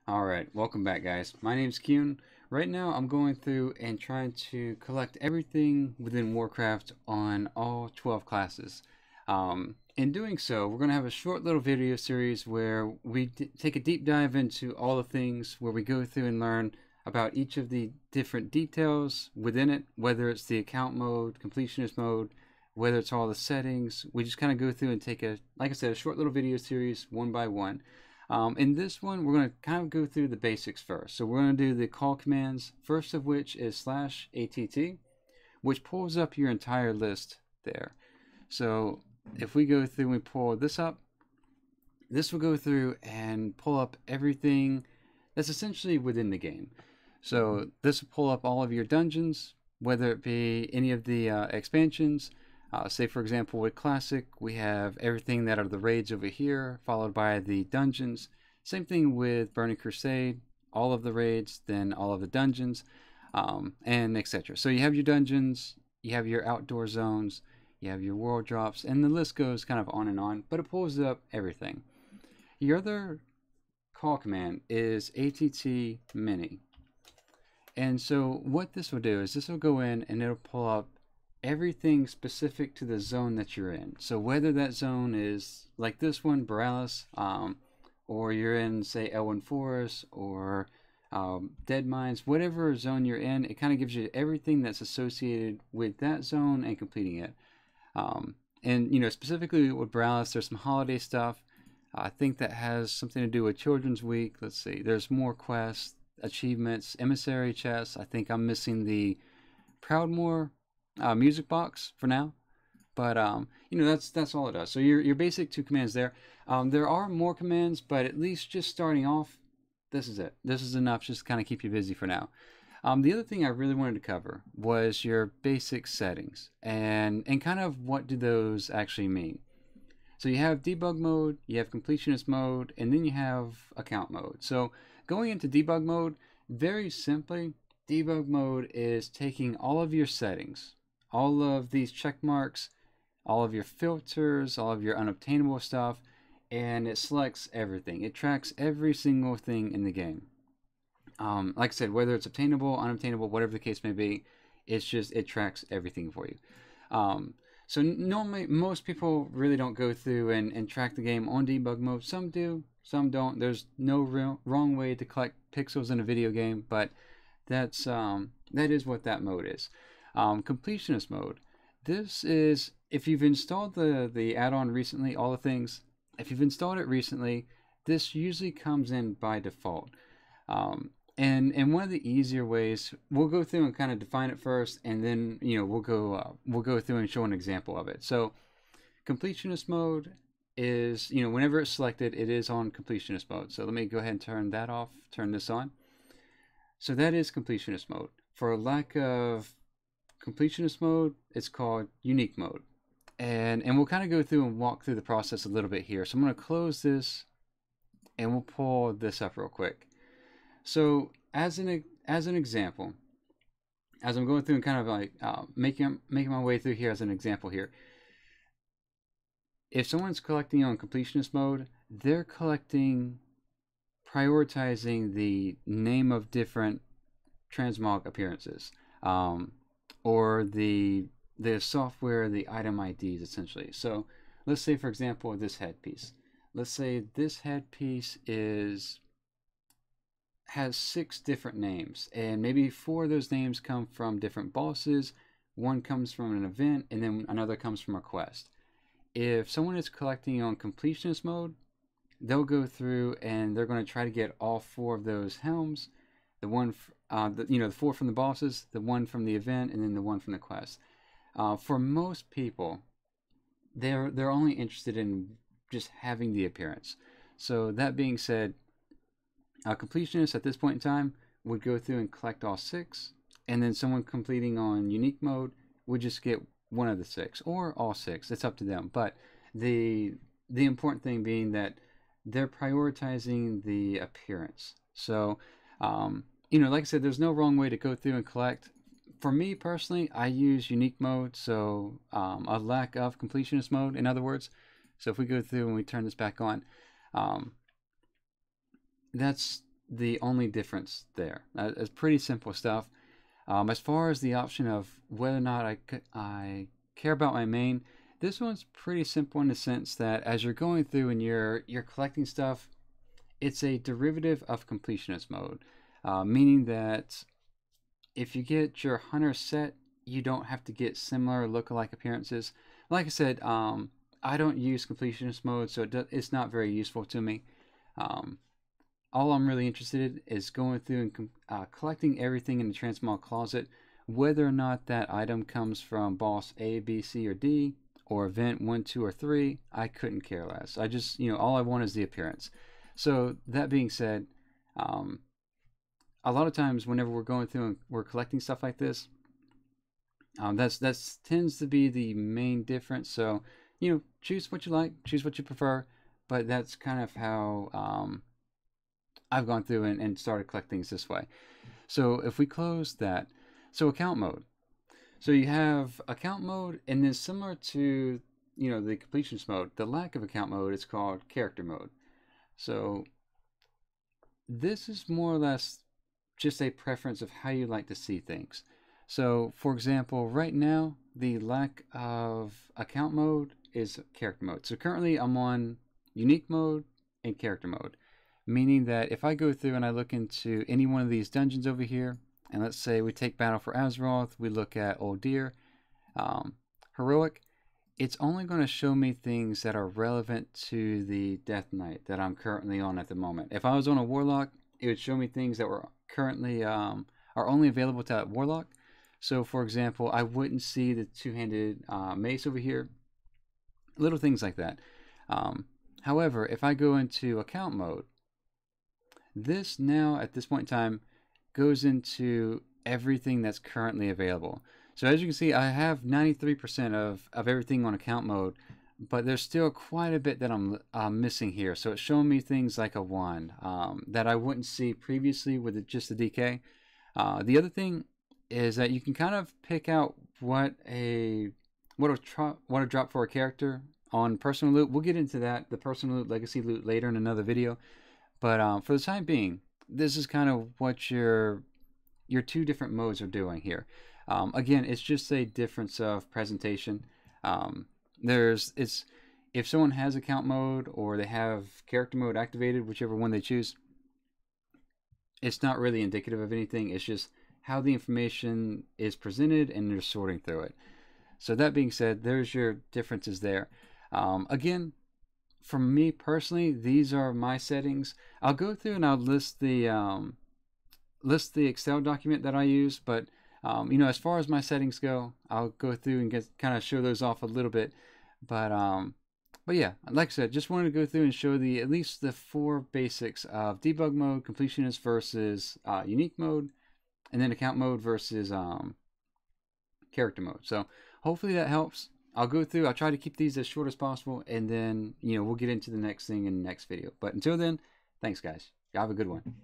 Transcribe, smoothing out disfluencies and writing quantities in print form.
Alright, welcome back guys. My name's Kyun. Right now I'm going through and trying to collect everything within Warcraft on all 12 classes. In doing so, we're going to have a short little video series where we take a deep dive into all the things, where we go through and learn about each of the different details within it, whether it's the account mode, completionist mode, whether it's all the settings. We just kind of go through and take like I said, a short little video series one by one. In this one, we're going to kind of go through the basics first. So we're going to do the call commands, first of which is /att, which pulls up your entire list there. So if we go through and we pull this up, this will go through and pull up everything that's essentially within the game. So this will pull up all of your dungeons, whether it be any of the expansions. Say for example with Classic, we have everything that are the raids over here, followed by the dungeons. Same thing with Burning Crusade, all of the raids, then all of the dungeons, and etc. So you have your dungeons, you have your outdoor zones, you have your world drops, and the list goes kind of on and on, but it pulls up everything. Your other call command is attmini. And so what this will do is this will go in and it'll pull up everything specific to the zone that you're in. So whether that zone is like this one, Borealis, or you're in, say, Elwyn Forest or Dead Mines, whatever zone you're in, it kind of gives you everything that's associated with that zone and completing it. And you know, specifically with Borealis, there's some holiday stuff. I think that has something to do with Children's Week. Let's see, there's more quests, achievements, emissary chests. I think I'm missing the Proudmoore music box for now, but you know, that's all it does. So your basic two commands there. There are more commands, but at least just starting off, this is it. This is enough just to kind of keep you busy for now. The other thing I really wanted to cover was your basic settings and kind of what do those actually mean. So you have debug mode, you have completionist mode, and then you have account mode. So going into debug mode, very simply, debug mode is taking all of your settings, all of these check marks, all of your filters, all of your unobtainable stuff, and it selects everything. It tracks every single thing in the game. Like I said, whether it's obtainable, unobtainable, whatever the case may be, it tracks everything for you. So normally, most people really don't go through and track the game on debug mode. Some do, some don't. There's no wrong way to collect pixels in a video game, but that is what that mode is. Completionist mode. This is, if you've installed the add-on recently, all the things, if you've installed it recently, this usually comes in by default. And one of the easier ways, we'll go through and kind of define it first, and then you know we'll go through and show an example of it. So completionist mode is, you know, whenever it's selected, it is on completionist mode. So let me go ahead and turn that off, turn this on. So that is completionist mode. For lack of completionist mode, it's called unique mode. And we'll kind of go through and walk through the process a little bit here. So I'm going to close this and we'll pull this up real quick. So as an example, as I'm going through and kind of like making my way through here as an example here, if someone's collecting on completionist mode, they're prioritizing the name of different transmog appearances, or the software, the item IDs essentially. So let's say for example this headpiece. Let's say this headpiece has 6 different names, and maybe 4 of those names come from different bosses, 1 comes from an event, and then another comes from a quest. If someone is collecting on completionist mode, they'll go through and they're going to try to get all 4 of those helms, the 4 from the bosses, the 1 from the event, and then the 1 from the quest. For most people, they're only interested in just having the appearance. So that being said, completionists at this point in time would go through and collect all 6, and then someone completing on unique mode would just get 1 of the 6 or all 6. It's up to them. But the important thing being that they're prioritizing the appearance. So you know, like I said, there's no wrong way to go through and collect. For me personally, I use unique mode, so a lack of completionist mode, in other words. So if we go through and we turn this back on, that's the only difference there. It's pretty simple stuff. As far as the option of whether or not I care about my main, this one's pretty simple in the sense that as you're going through and you're collecting stuff, it's a derivative of Completionist Mode, meaning that if you get your hunter set, you don't have to get similar lookalike appearances. Like I said, I don't use Completionist Mode, so it's not very useful to me. All I'm really interested in is going through and collecting everything in the transmog closet, whether or not that item comes from boss A, B, C, or D, or event 1, 2, or 3, I couldn't care less. I just, all I want is the appearance. So that being said, a lot of times whenever we're going through and we're collecting stuff like this, that's tends to be the main difference. So, choose what you like, choose what you prefer, but that's kind of how I've gone through and started collecting things this way. So if we close that, so account mode. So you have account mode, and then similar to the completionist mode, the lack of account mode is called character mode. So this is more or less just a preference of how you like to see things. So for example, right now the lack of account mode is character mode. So currently I'm on unique mode and character mode, meaning that if I go through and I look into any one of these dungeons over here, and let's say we take Battle for Azeroth, we look at Old Deer, Heroic, it's only going to show me things that are relevant to the Death Knight that I'm currently on at the moment. If I was on a Warlock, it would show me things that were currently are only available to that Warlock. So for example, I wouldn't see the two-handed mace over here, little things like that. However, if I go into account mode, this now at this point in time goes into everything that's currently available. So as you can see, I have 93% of everything on account mode, but there's still quite a bit that I'm missing here. So it's showing me things like a wand that I wouldn't see previously with just the DK. The other thing is that you can kind of pick out what a drop for a character on personal loot. We'll get into that, the personal loot, legacy loot, later in another video. But for the time being, this is kind of what your two different modes are doing here. Again, it's just a difference of presentation. If someone has account mode or they have character mode activated, whichever one they choose, it's not really indicative of anything. It's just how the information is presented and you're sorting through it. So that being said, there's your differences there. Again, for me personally, these are my settings. I'll go through and I'll list the Excel document that I use, but as far as my settings go, I'll go through and kind of show those off a little bit. But yeah, like I said, just wanted to go through and show at least the 4 basics of debug mode, completionist versus unique mode, and then account mode versus character mode. So hopefully that helps. I'll go through, I'll try to keep these as short as possible, and then we'll get into the next thing in the next video. But until then, thanks guys. Y'all have a good one.